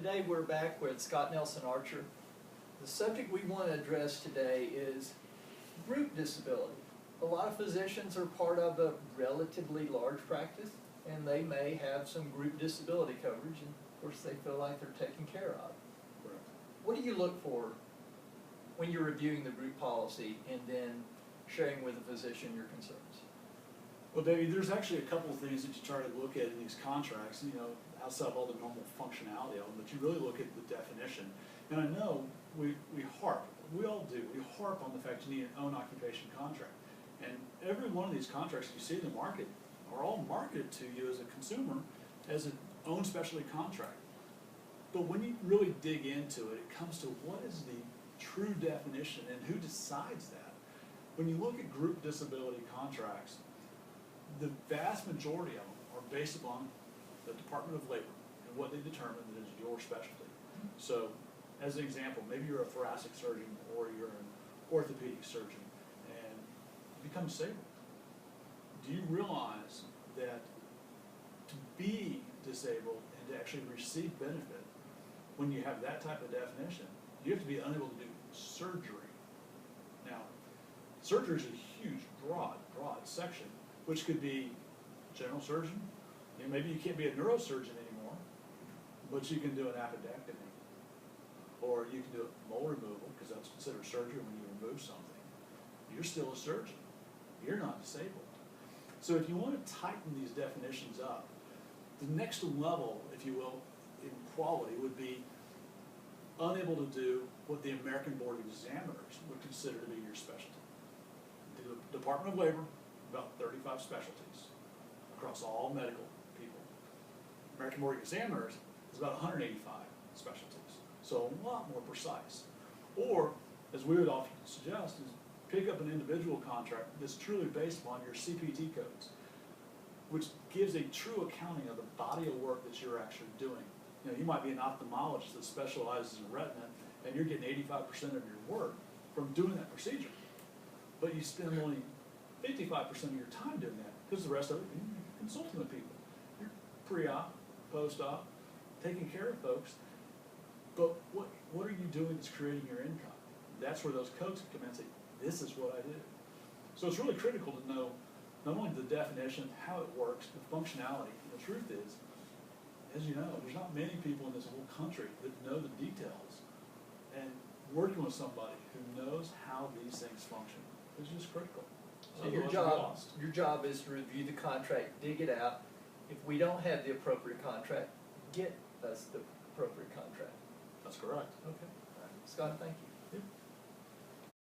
today we're back with Scott Nelson Archer. The subject we want to address today is group disability. A lot of physicians are part of a relatively large practice, and they may have some group disability coverage, and of course they feel like they're taken care of. What do you look for when you're reviewing the group policy and then sharing with the physician your concerns? Well, Davey, there's actually a couple of things that you try to look at in these contracts, outside of all the normal functionality of them, but you really look at the definition. And I know we all do, we harp on the fact you need an own occupation contract. And every one of these contracts you see in the market are all marketed to you as a consumer as an own specialty contract. But when you really dig into it, it comes to what is the true definition and who decides that. When you look at group disability contracts, the vast majority of them are based upon the Department of Labor and what they determine that is your specialty. So, as an example, maybe you're a thoracic surgeon or you're an orthopedic surgeon and you become disabled. Do you realize that to be disabled and to actually receive benefit, when you have that type of definition, you have to be unable to do surgery. Now, surgery is a huge, broad section, which could be general surgeon. Maybe you can't be a neurosurgeon anymore, but you can do an appendectomy. Or you can do a mole removal, because that's considered surgery when you remove something. You're still a surgeon. You're not disabled. So if you want to tighten these definitions up, the next level, if you will, in quality would be unable to do what the American Board of Examiners would consider to be your specialty. The Department of Labor, about 35 specialties across all medical people. American Board of Examiners is about 185 specialties, so a lot more precise. Or, as we would often suggest, is pick up an individual contract that's truly based upon your CPT codes, which gives a true accounting of the body of work that you're actually doing. You might be an ophthalmologist that specializes in retina, and you're getting 85% of your work from doing that procedure. But you spend only 55% of your time doing that, because the rest of it, you're consulting with people. You're pre-op, post-op, taking care of folks. But what are you doing that's creating your income? That's where those codes come in and say, this is what I do. So it's really critical to know not only the definition, how it works, the functionality. And the truth is, as you know, there's not many people in this whole country that know the details. And working with somebody who knows how these things function is just critical. So your job is to review the contract, dig it out. If we don't have the appropriate contract, get us the appropriate contract. That's correct. Okay. All right. Scott, thank you. Yeah.